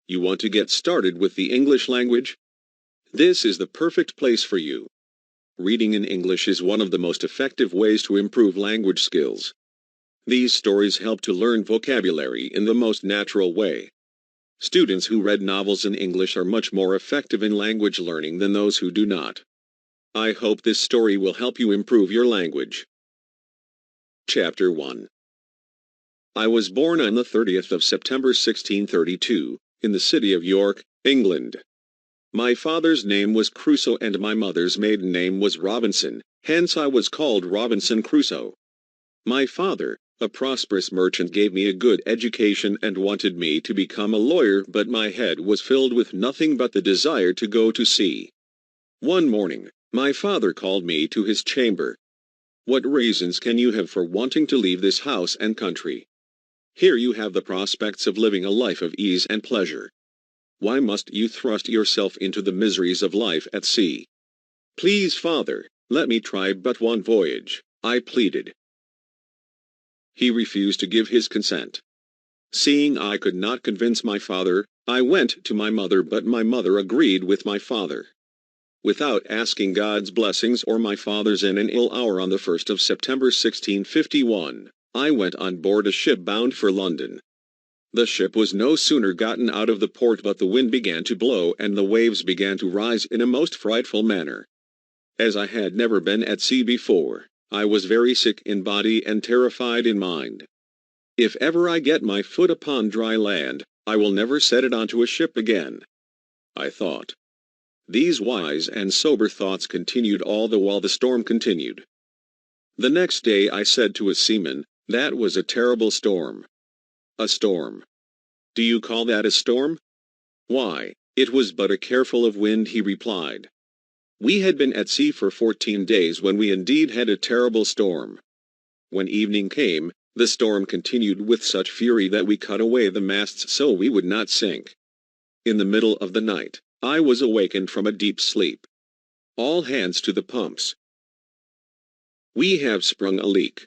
You want to get started with the English language? This is the perfect place for you. Reading in English is one of the most effective ways to improve language skills. These stories help to learn vocabulary in the most natural way. Students who read novels in English are much more effective in language learning than those who do not. I hope this story will help you improve your language. Chapter 1. I was born on the 30th of September 1632, in the city of York, England. My father's name was Crusoe and my mother's maiden name was Robinson, hence I was called Robinson Crusoe. My father, a prosperous merchant, gave me a good education and wanted me to become a lawyer, but my head was filled with nothing but the desire to go to sea. One morning, my father called me to his chamber. What reasons can you have for wanting to leave this house and country? Here you have the prospects of living a life of ease and pleasure. Why must you thrust yourself into the miseries of life at sea? Please, father, let me try but one voyage, I pleaded. He refused to give his consent. Seeing I could not convince my father, I went to my mother, but my mother agreed with my father. Without asking God's blessings or my father's, in an ill hour on the 1st of September 1651, I went on board a ship bound for London. The ship was no sooner gotten out of the port but the wind began to blow and the waves began to rise in a most frightful manner. As I had never been at sea before, I was very sick in body and terrified in mind. If ever I get my foot upon dry land, I will never set it onto a ship again, I thought. These wise and sober thoughts continued all the while the storm continued. The next day I said to a seaman, "That was a terrible storm." "A storm? Do you call that a storm?" "Why, it was but a careful of wind," he replied. We had been at sea for 14 days when we indeed had a terrible storm. When evening came, the storm continued with such fury that we cut away the masts so we would not sink. In the middle of the night, I was awakened from a deep sleep. "All hands to the pumps. We have sprung a leak.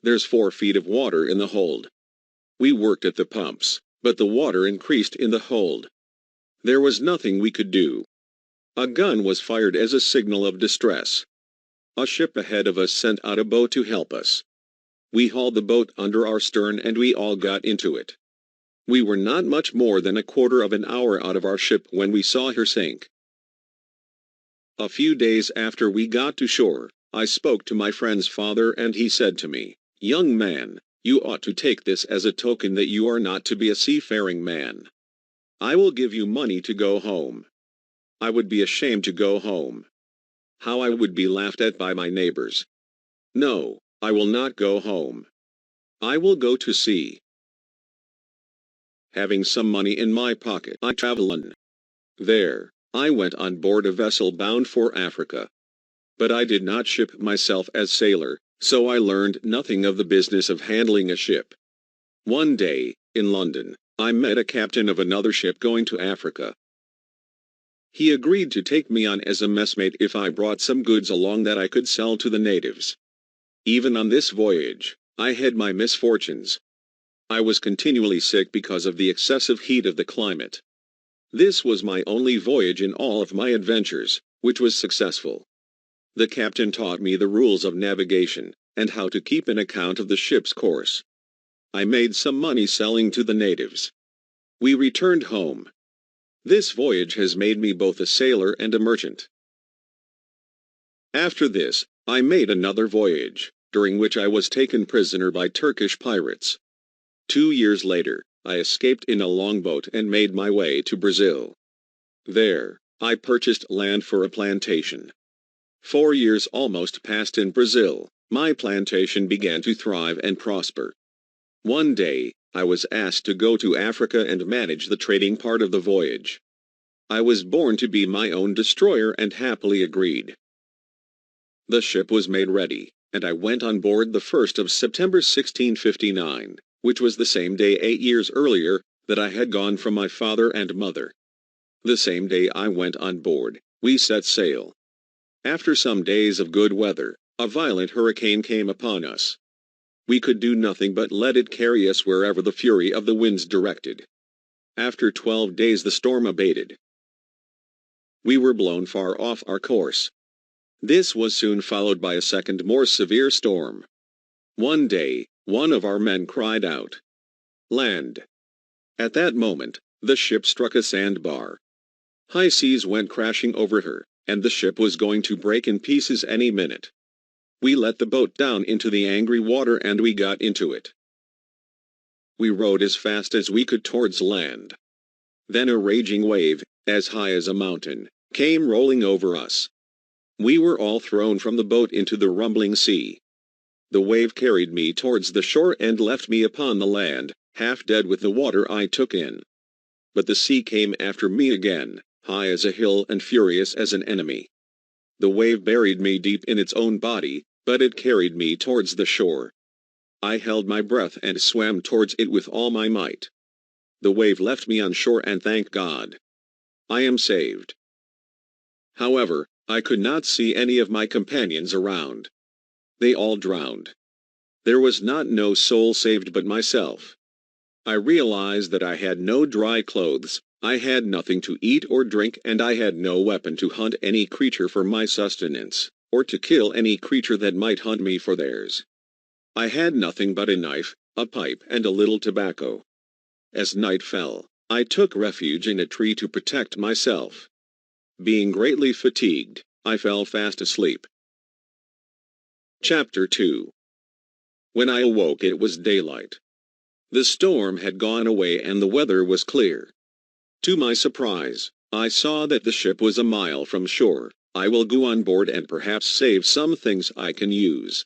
There's 4 feet of water in the hold." We worked at the pumps, but the water increased in the hold. There was nothing we could do. A gun was fired as a signal of distress. A ship ahead of us sent out a boat to help us. We hauled the boat under our stern and we all got into it. We were not much more than a quarter of an hour out of our ship when we saw her sink. A few days after we got to shore, I spoke to my friend's father and he said to me, "Young man, you ought to take this as a token that you are not to be a seafaring man. I will give you money to go home." I would be ashamed to go home. How I would be laughed at by my neighbors. No, I will not go home. I will go to sea. Having some money in my pocket, I traveled to London. There, I went on board a vessel bound for Africa. But I did not ship myself as sailor, so I learned nothing of the business of handling a ship. One day, in London, I met a captain of another ship going to Africa. He agreed to take me on as a messmate if I brought some goods along that I could sell to the natives. Even on this voyage, I had my misfortunes. I was continually sick because of the excessive heat of the climate. This was my only voyage in all of my adventures, which was successful. The captain taught me the rules of navigation, and how to keep an account of the ship's course. I made some money selling to the natives. We returned home. This voyage has made me both a sailor and a merchant. After this, I made another voyage, during which I was taken prisoner by Turkish pirates. 2 years later, I escaped in a longboat and made my way to Brazil. There, I purchased land for a plantation. 4 years almost passed in Brazil. My plantation began to thrive and prosper. One day, I was asked to go to Africa and manage the trading part of the voyage. I was born to be my own destroyer and happily agreed. The ship was made ready, and I went on board the 1st of September 1659, which was the same day 8 years earlier that I had gone from my father and mother. The same day I went on board, we set sail. After some days of good weather, a violent hurricane came upon us. We could do nothing but let it carry us wherever the fury of the winds directed. After 12 days the storm abated. We were blown far off our course. This was soon followed by a second more severe storm. One day, one of our men cried out, "Land!" At that moment, the ship struck a sandbar. High seas went crashing over her, and the ship was going to break in pieces any minute. We let the boat down into the angry water and we got into it. We rowed as fast as we could towards land. Then a raging wave, as high as a mountain, came rolling over us. We were all thrown from the boat into the rumbling sea. The wave carried me towards the shore and left me upon the land, half dead with the water I took in. But the sea came after me again, high as a hill and furious as an enemy. The wave buried me deep in its own body, but it carried me towards the shore. I held my breath and swam towards it with all my might. The wave left me on shore and thank God. I am saved. However, I could not see any of my companions around. They all drowned. There was not no soul saved but myself. I realized that I had no dry clothes, I had nothing to eat or drink, and I had no weapon to hunt any creature for my sustenance, or to kill any creature that might hunt me for theirs. I had nothing but a knife, a pipe, and a little tobacco. As night fell, I took refuge in a tree to protect myself. Being greatly fatigued, I fell fast asleep. Chapter 2. When I awoke it was daylight. The storm had gone away and the weather was clear. To my surprise, I saw that the ship was a mile from shore. I will go on board and perhaps save some things I can use.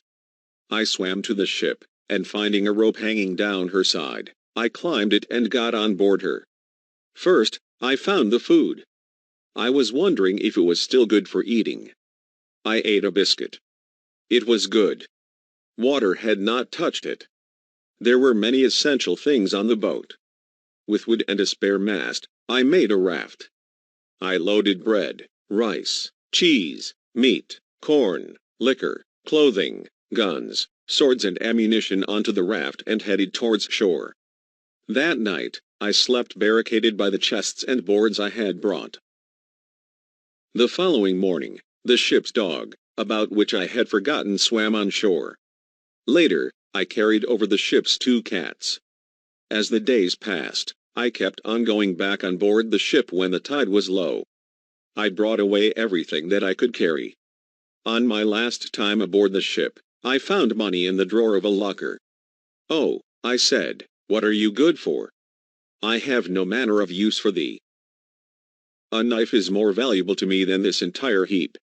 I swam to the ship, and finding a rope hanging down her side, I climbed it and got on board her. First, I found the food. I was wondering if it was still good for eating. I ate a biscuit. It was good. Water had not touched it. There were many essential things on the boat. With wood and a spare mast, I made a raft. I loaded bread, rice, cheese, meat, corn, liquor, clothing, guns, swords and ammunition onto the raft and headed towards shore. That night, I slept barricaded by the chests and boards I had brought. The following morning, the ship's dog, about which I had forgotten, swam on shore. Later, I carried over the ship's 2 cats. As the days passed, I kept on going back on board the ship when the tide was low. I brought away everything that I could carry. On my last time aboard the ship, I found money in the drawer of a locker. "Oh," I said, "what are you good for?" "I have no manner of use for thee. A knife is more valuable to me than this entire heap.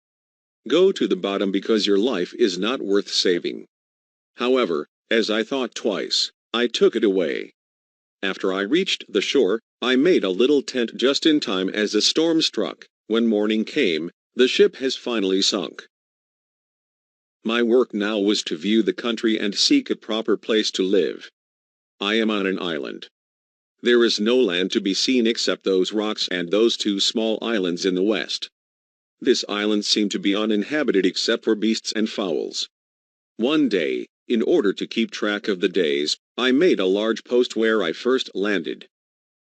Go to the bottom because your life is not worth saving." However, as I thought twice, I took it away. After I reached the shore, I made a little tent just in time as a storm struck. When morning came, the ship has finally sunk. My work now was to view the country and seek a proper place to live. I am on an island. There is no land to be seen except those rocks and those 2 small islands in the west. This island seemed to be uninhabited except for beasts and fowls. One day, in order to keep track of the days, I made a large post where I first landed.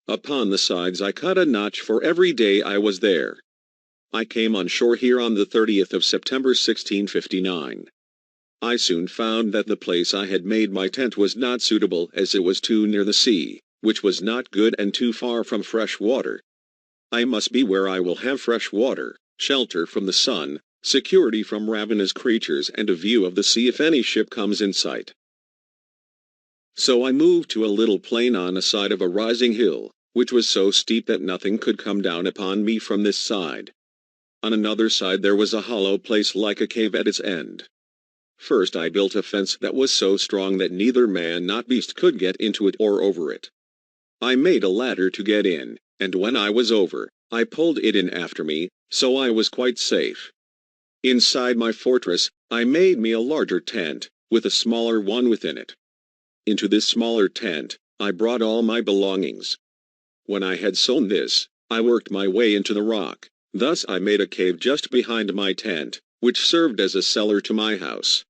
Upon the sides I cut a notch for every day I was there. I came on shore here on the 30th of September 1659. I soon found that the place I had made my tent was not suitable, as it was too near the sea, which was not good, and too far from fresh water. I must be where I will have fresh water, shelter from the sun, security from ravenous creatures, and a view of the sea if any ship comes in sight. So I moved to a little plain on a side of a rising hill, which was so steep that nothing could come down upon me from this side. On another side there was a hollow place like a cave at its end. First I built a fence that was so strong that neither man nor beast could get into it or over it. I made a ladder to get in, and when I was over, I pulled it in after me, so I was quite safe. Inside my fortress, I made me a larger tent, with a smaller one within it. Into this smaller tent, I brought all my belongings. When I had sewn this, I worked my way into the rock. Thus I made a cave just behind my tent, which served as a cellar to my house.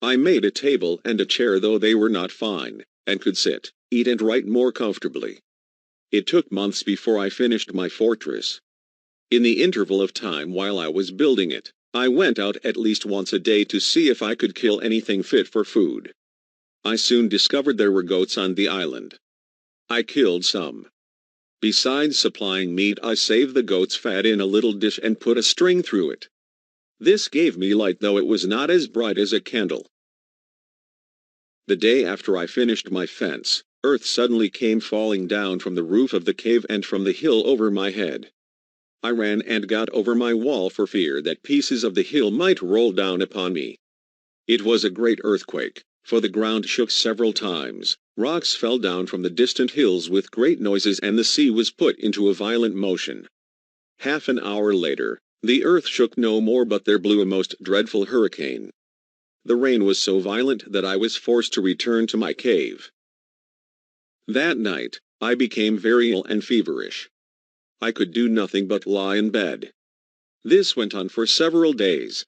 I made a table and a chair, though they were not fine, and could sit, eat and write more comfortably. It took months before I finished my fortress. In the interval of time while I was building it, I went out at least once a day to see if I could kill anything fit for food. I soon discovered there were goats on the island. I killed some. Besides supplying meat, I saved the goat's fat in a little dish and put a string through it. This gave me light, though it was not as bright as a candle. The day after I finished my fence, earth suddenly came falling down from the roof of the cave and from the hill over my head. I ran and got over my wall for fear that pieces of the hill might roll down upon me. It was a great earthquake, for the ground shook several times, rocks fell down from the distant hills with great noises, and the sea was put into a violent motion. Half an hour later, the earth shook no more, but there blew a most dreadful hurricane. The rain was so violent that I was forced to return to my cave. That night, I became very ill and feverish. I could do nothing but lie in bed. This went on for several days.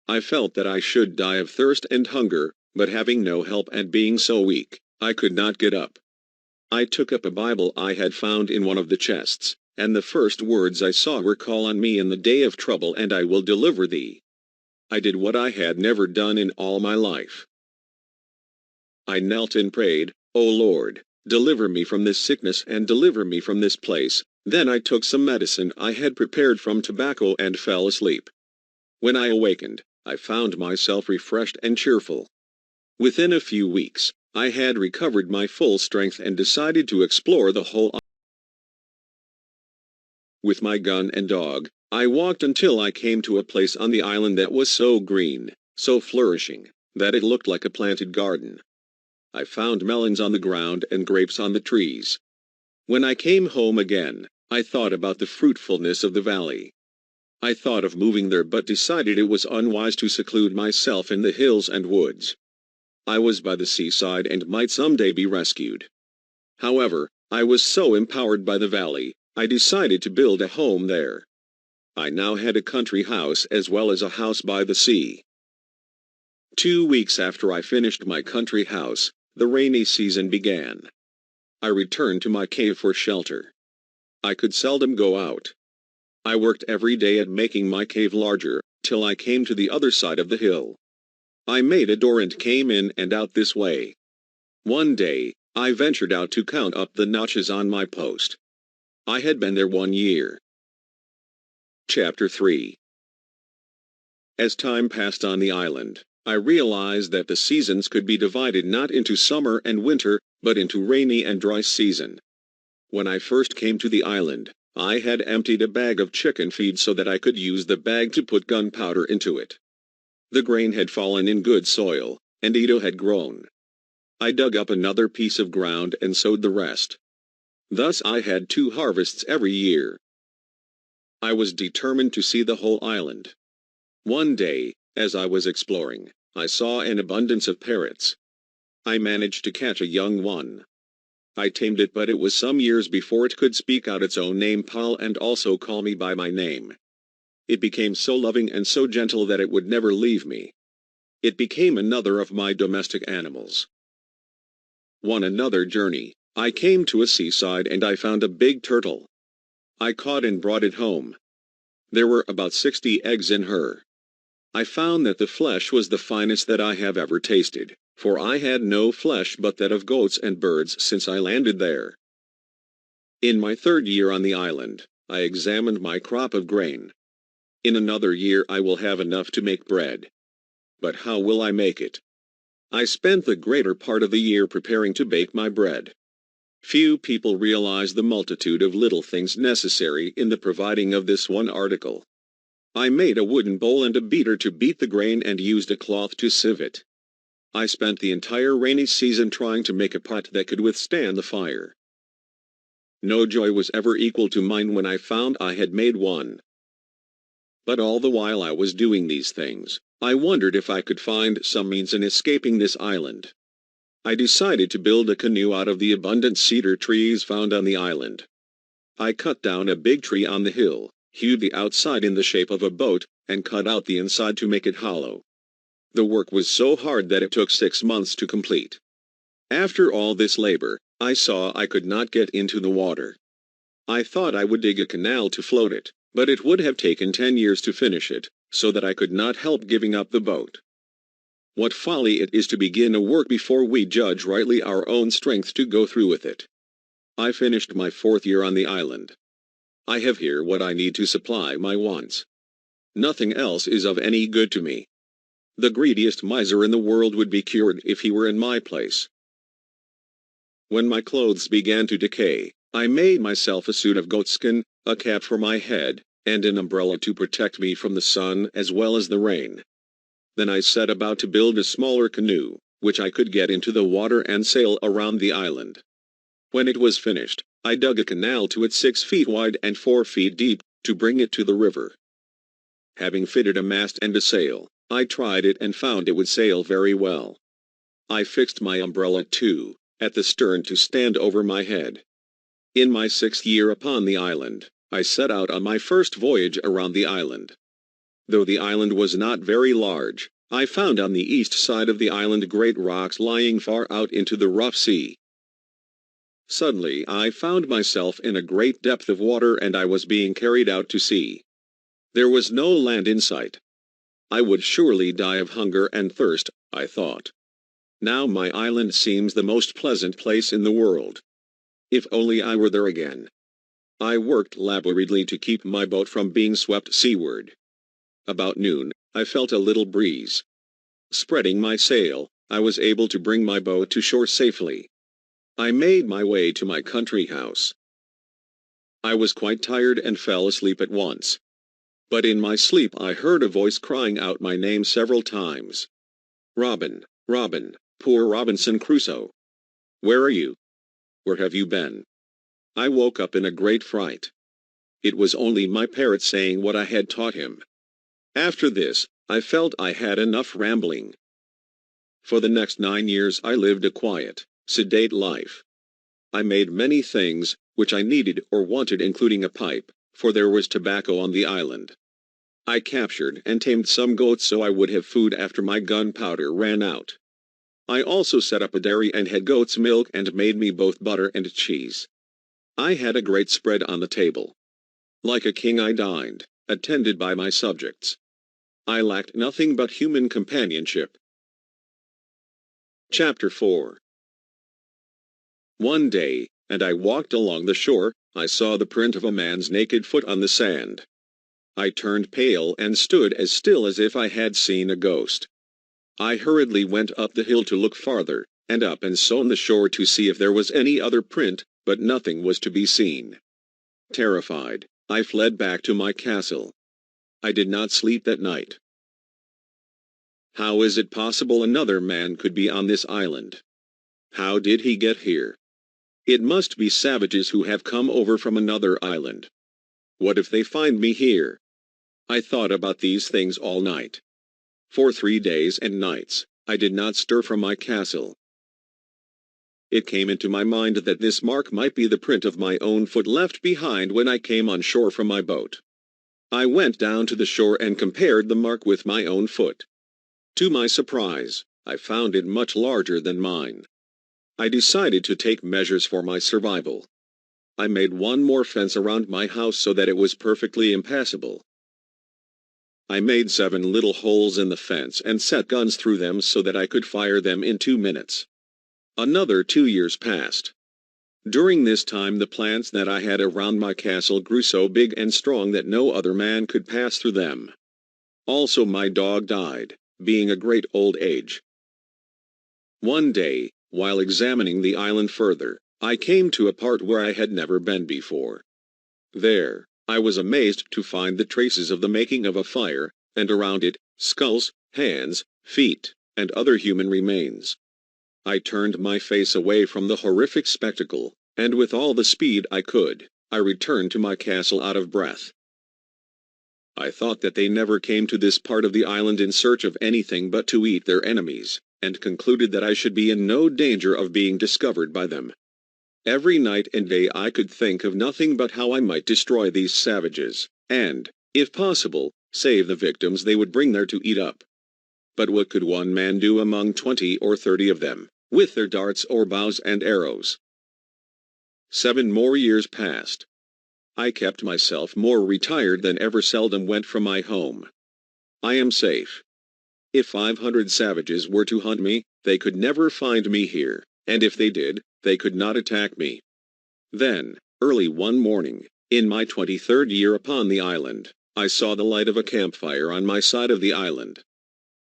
I felt that I should die of thirst and hunger, but having no help and being so weak, I could not get up. I took up a Bible I had found in one of the chests, and the first words I saw were, "Call on me in the day of trouble, and I will deliver thee." I did what I had never done in all my life. I knelt and prayed, "O Lord, deliver me from this sickness and deliver me from this place." Then I took some medicine I had prepared from tobacco and fell asleep. When I awakened, I found myself refreshed and cheerful. Within a few weeks, I had recovered my full strength and decided to explore the whole island. With my gun and dog, I walked until I came to a place on the island that was so green, so flourishing, that it looked like a planted garden. I found melons on the ground and grapes on the trees. When I came home again, I thought about the fruitfulness of the valley. I thought of moving there, but decided it was unwise to seclude myself in the hills and woods. I was by the seaside and might someday be rescued. However, I was so empowered by the valley, I decided to build a home there. I now had a country house as well as a house by the sea. 2 weeks after I finished my country house, the rainy season began. I returned to my cave for shelter. I could seldom go out. I worked every day at making my cave larger, till I came to the other side of the hill. I made a door and came in and out this way. One day, I ventured out to count up the notches on my post. I had been there 1 year. Chapter 3. As time passed on the island, I realized that the seasons could be divided not into summer and winter, but into rainy and dry season. When I first came to the island, I had emptied a bag of chicken feed so that I could use the bag to put gunpowder into it. The grain had fallen in good soil, and Edo had grown. I dug up another piece of ground and sowed the rest. Thus I had 2 harvests every year. I was determined to see the whole island. One day, as I was exploring, I saw an abundance of parrots. I managed to catch a young one. I tamed it, but it was some years before it could speak out its own name, Paul, and also call me by my name. It became so loving and so gentle that it would never leave me. It became another of my domestic animals. On another journey, I came to a seaside and I found a big turtle. I caught and brought it home. There were about 60 eggs in her. I found that the flesh was the finest that I have ever tasted, for I had no flesh but that of goats and birds since I landed there. In my 3rd year on the island, I examined my crop of grain. In another year I will have enough to make bread. But how will I make it? I spent the greater part of the year preparing to bake my bread. Few people realize the multitude of little things necessary in the providing of this one article. I made a wooden bowl and a beater to beat the grain and used a cloth to sieve it. I spent the entire rainy season trying to make a pot that could withstand the fire. No joy was ever equal to mine when I found I had made one. But all the while I was doing these things, I wondered if I could find some means in escaping this island. I decided to build a canoe out of the abundant cedar trees found on the island. I cut down a big tree on the hill, hewed the outside in the shape of a boat, and cut out the inside to make it hollow. The work was so hard that it took 6 months to complete. After all this labor, I saw I could not get into the water. I thought I would dig a canal to float it, but it would have taken 10 years to finish it, so that I could not help giving up the boat. What folly it is to begin a work before we judge rightly our own strength to go through with it. I finished my 4th year on the island. I have here what I need to supply my wants. Nothing else is of any good to me. The greediest miser in the world would be cured if he were in my place. When my clothes began to decay, I made myself a suit of goatskin, a cap for my head, and an umbrella to protect me from the sun as well as the rain. Then I set about to build a smaller canoe, which I could get into the water and sail around the island. When it was finished, I dug a canal to it 6 feet wide and 4 feet deep, to bring it to the river. Having fitted a mast and a sail, I tried it and found it would sail very well. I fixed my umbrella, too, at the stern to stand over my head. In my 6th year upon the island, I set out on my first voyage around the island. Though the island was not very large, I found on the east side of the island great rocks lying far out into the rough sea. Suddenly I found myself in a great depth of water and I was being carried out to sea. There was no land in sight. I would surely die of hunger and thirst, I thought. Now my island seems the most pleasant place in the world. If only I were there again. I worked laboriously to keep my boat from being swept seaward. About noon, I felt a little breeze. Spreading my sail, I was able to bring my boat to shore safely. I made my way to my country house. I was quite tired and fell asleep at once. But in my sleep I heard a voice crying out my name several times. Robin, Robin, poor Robinson Crusoe. Where are you? Where have you been? I woke up in a great fright. It was only my parrot saying what I had taught him. After this, I felt I had enough rambling. For the next 9 years I lived a quiet, sedate life. I made many things, which I needed or wanted, including a pipe, for there was tobacco on the island. I captured and tamed some goats so I would have food after my gunpowder ran out. I also set up a dairy and had goat's milk and made me both butter and cheese. I had a great spread on the table. Like a king I dined, attended by my subjects. I lacked nothing but human companionship. Chapter 4. One day, and I walked along the shore, I saw the print of a man's naked foot on the sand. I turned pale and stood as still as if I had seen a ghost. I hurriedly went up the hill to look farther, and up and so on the shore to see if there was any other print, but nothing was to be seen. Terrified, I fled back to my castle. I did not sleep that night. How is it possible another man could be on this island? How did he get here? It must be savages who have come over from another island. What if they find me here? I thought about these things all night. For 3 days and nights, I did not stir from my castle. It came into my mind that this mark might be the print of my own foot left behind when I came on shore from my boat. I went down to the shore and compared the mark with my own foot. To my surprise, I found it much larger than mine. I decided to take measures for my survival. I made one more fence around my house so that it was perfectly impassable. I made 7 little holes in the fence and set guns through them so that I could fire them in 2 minutes. Another 2 years passed. During this time the plants that I had around my castle grew so big and strong that no other man could pass through them. Also my dog died, being a great old age. One day, while examining the island further, I came to a part where I had never been before. There, I was amazed to find the traces of the making of a fire, and around it, skulls, hands, feet, and other human remains. I turned my face away from the horrific spectacle, and with all the speed I could, I returned to my castle out of breath. I thought that they never came to this part of the island in search of anything but to eat their enemies, and concluded that I should be in no danger of being discovered by them. Every night and day I could think of nothing but how I might destroy these savages, and, if possible, save the victims they would bring there to eat up. But what could one man do among 20 or 30 of them, with their darts or bows and arrows? 7 more years passed. I kept myself more retired than ever, seldom went from my home. I am safe. If 500 savages were to hunt me, they could never find me here, and if they did, they could not attack me. Then, early one morning, in my 23rd year upon the island, I saw the light of a campfire on my side of the island.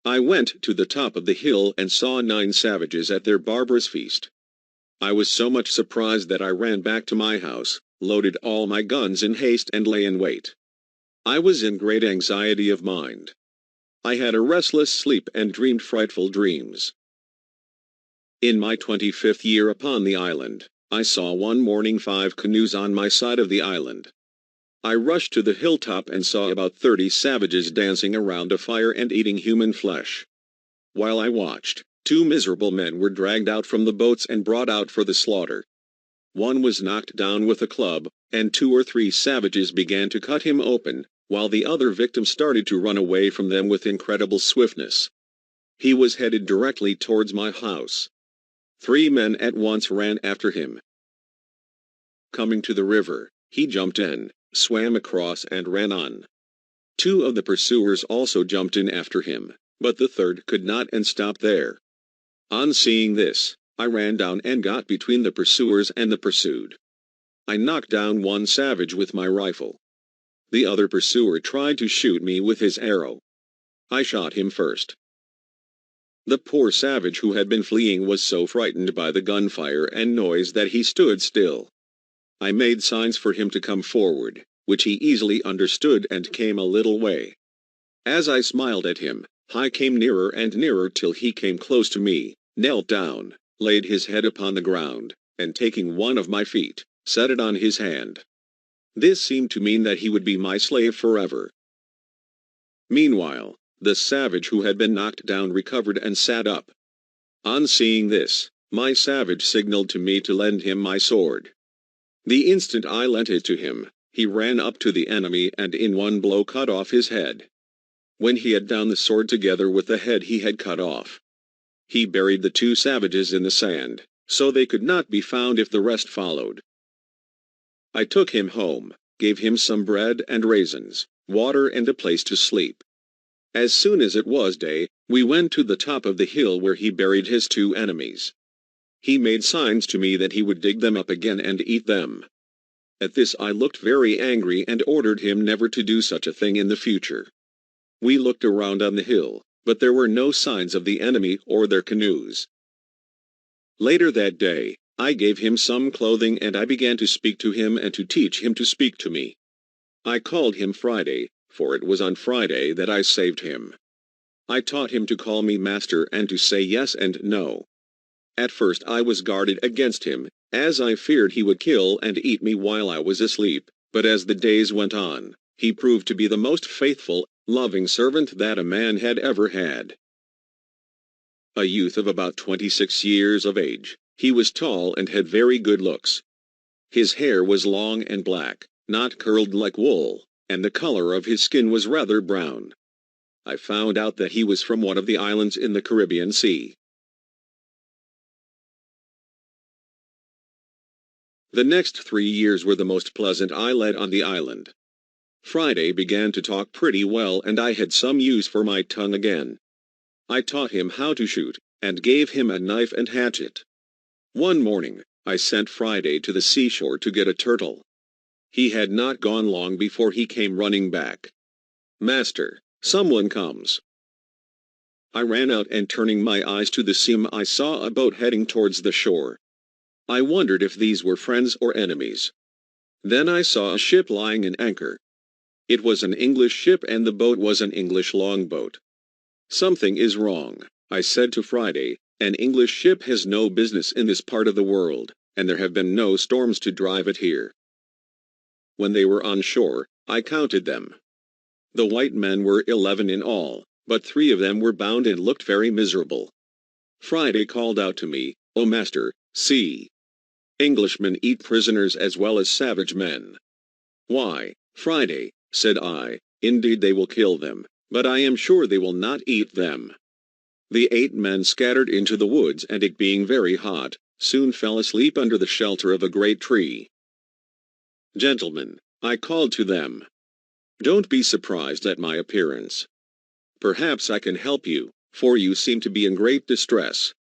I went to the top of the hill and saw 9 savages at their barbarous feast. I was so much surprised that I ran back to my house, loaded all my guns in haste and lay in wait. I was in great anxiety of mind. I had a restless sleep and dreamed frightful dreams. In my 25th year upon the island, I saw one morning 5 canoes on my side of the island. I rushed to the hilltop and saw about 30 savages dancing around a fire and eating human flesh. While I watched, 2 miserable men were dragged out from the boats and brought out for the slaughter. One was knocked down with a club, and 2 or 3 savages began to cut him open, while the other victim started to run away from them with incredible swiftness. He was headed directly towards my house. 3 men at once ran after him. Coming to the river, he jumped in, swam across and ran on. 2 of the pursuers also jumped in after him, but the third could not and stopped there. On seeing this, I ran down and got between the pursuers and the pursued. I knocked down one savage with my rifle. The other pursuer tried to shoot me with his arrow. I shot him first. The poor savage who had been fleeing was so frightened by the gunfire and noise that he stood still. I made signs for him to come forward, which he easily understood and came a little way. As I smiled at him, I came nearer and nearer till he came close to me, knelt down, laid his head upon the ground, and taking one of my feet, set it on his hand. This seemed to mean that he would be my slave forever. Meanwhile, the savage who had been knocked down recovered and sat up. On seeing this, my savage signaled to me to lend him my sword. The instant I lent it to him, he ran up to the enemy and in one blow cut off his head. When he had bound the sword together with the head he had cut off, he buried the 2 savages in the sand, so they could not be found if the rest followed. I took him home, gave him some bread and raisins, water and a place to sleep. As soon as it was day, we went to the top of the hill where he buried his 2 enemies. He made signs to me that he would dig them up again and eat them. At this I looked very angry and ordered him never to do such a thing in the future. We looked around on the hill, but there were no signs of the enemy or their canoes. Later that day, I gave him some clothing and I began to speak to him and to teach him to speak to me. I called him Friday, for it was on Friday that I saved him. I taught him to call me master and to say yes and no. At first I was guarded against him, as I feared he would kill and eat me while I was asleep, but as the days went on, he proved to be the most faithful, loving servant that a man had ever had. A youth of about 26 years of age, he was tall and had very good looks. His hair was long and black, not curled like wool, and the color of his skin was rather brown. I found out that he was from one of the islands in the Caribbean Sea. The next 3 years were the most pleasant I led on the island. Friday began to talk pretty well and I had some use for my tongue again. I taught him how to shoot, and gave him a knife and hatchet. One morning, I sent Friday to the seashore to get a turtle. He had not gone long before he came running back. "Master, someone comes." I ran out and turning my eyes to the sea I saw a boat heading towards the shore. I wondered if these were friends or enemies. Then I saw a ship lying in anchor. It was an English ship and the boat was an English longboat. "Something is wrong," I said to Friday. "An English ship has no business in this part of the world, and there have been no storms to drive it here." When they were on shore, I counted them. The white men were 11 in all, but 3 of them were bound and looked very miserable. Friday called out to me, "O master, see! Englishmen eat prisoners as well as savage men." "Why, Friday," said I, "indeed they will kill them, but I am sure they will not eat them." The 8 men scattered into the woods and it being very hot, soon fell asleep under the shelter of a great tree. "Gentlemen," I called to them, "don't be surprised at my appearance. Perhaps I can help you, for you seem to be in great distress."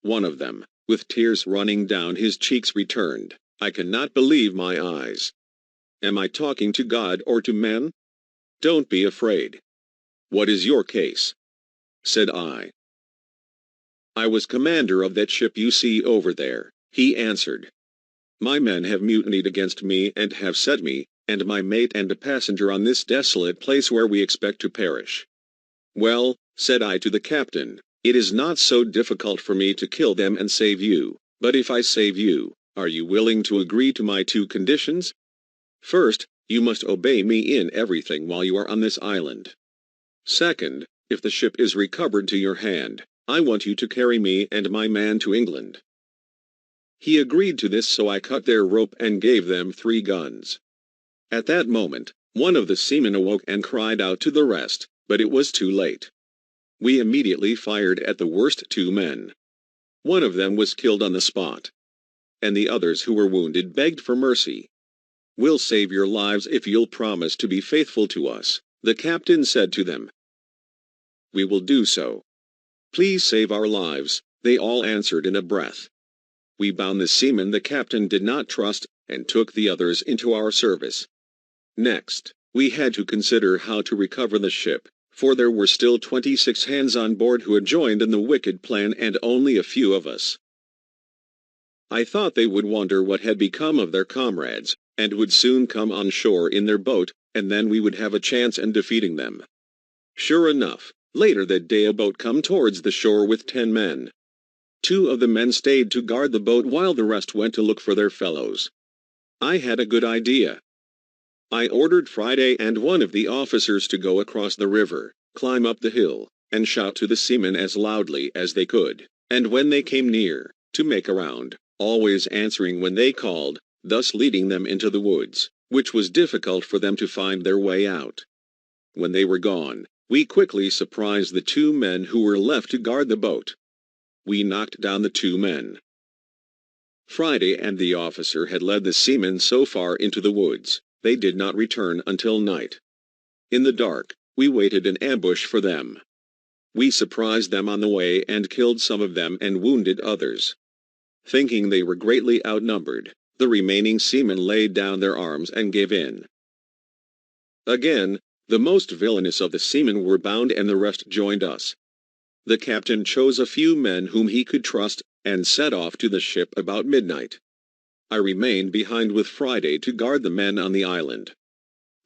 One of them, with tears running down his cheeks, returned, "I cannot believe my eyes. Am I talking to God or to men? Don't be afraid." "What is your case?" said I. "I was commander of that ship you see over there," he answered. "My men have mutinied against me and have set me, and my mate and a passenger on this desolate place where we expect to perish." "Well," said I to the captain, "it is not so difficult for me to kill them and save you, but if I save you, are you willing to agree to my two conditions? First, you must obey me in everything while you are on this island. Second, if the ship is recovered to your hand, I want you to carry me and my man to England." He agreed to this, so I cut their rope and gave them 3 guns. At that moment, one of the seamen awoke and cried out to the rest, but it was too late. We immediately fired at the worst 2 men. One of them was killed on the spot, and the others who were wounded begged for mercy. "We'll save your lives if you'll promise to be faithful to us," the captain said to them. "We will do so. Please save our lives," they all answered in a breath. We bound the seamen the captain did not trust, and took the others into our service. Next, we had to consider how to recover the ship, for there were still 26 hands on board who had joined in the wicked plan and only a few of us. I thought they would wonder what had become of their comrades, and would soon come on shore in their boat, and then we would have a chance in defeating them. Sure enough, later that day a boat came towards the shore with 10 men. 2 of the men stayed to guard the boat while the rest went to look for their fellows. I had a good idea. I ordered Friday and one of the officers to go across the river, climb up the hill, and shout to the seamen as loudly as they could, and when they came near, to make around, always answering when they called, thus leading them into the woods, which was difficult for them to find their way out. When they were gone, we quickly surprised the 2 men who were left to guard the boat. We knocked down the 2 men. Friday and the officer had led the seamen so far into the woods, they did not return until night. In the dark, we waited in ambush for them. We surprised them on the way and killed some of them and wounded others. Thinking they were greatly outnumbered, the remaining seamen laid down their arms and gave in. Again, the most villainous of the seamen were bound and the rest joined us. The captain chose a few men whom he could trust, and set off to the ship about midnight. I remained behind with Friday to guard the men on the island.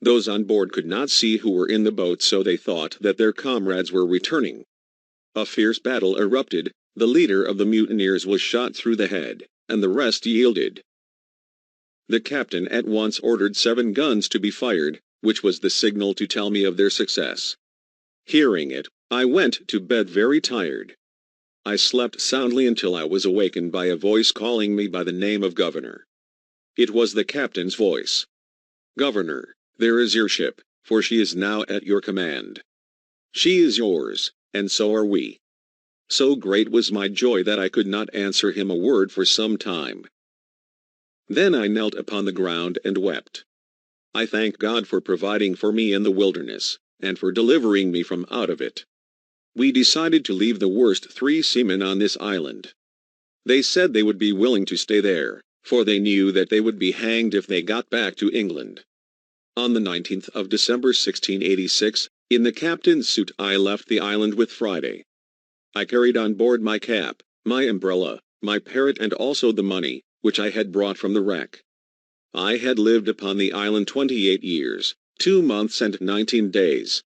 Those on board could not see who were in the boat, so they thought that their comrades were returning. A fierce battle erupted, the leader of the mutineers was shot through the head, and the rest yielded. The captain at once ordered 7 guns to be fired, which was the signal to tell me of their success. Hearing it, I went to bed very tired. I slept soundly until I was awakened by a voice calling me by the name of Governor. It was the captain's voice. "Governor, there is your ship, for she is now at your command. She is yours, and so are we." So great was my joy that I could not answer him a word for some time. Then I knelt upon the ground and wept. I thanked God for providing for me in the wilderness, and for delivering me from out of it. We decided to leave the worst 3 seamen on this island. They said they would be willing to stay there, for they knew that they would be hanged if they got back to England. On the 19th of December 1686, in the captain's suit I left the island with Friday. I carried on board my cap, my umbrella, my parrot, and also the money, which I had brought from the wreck. I had lived upon the island 28 years, 2 months and 19 days,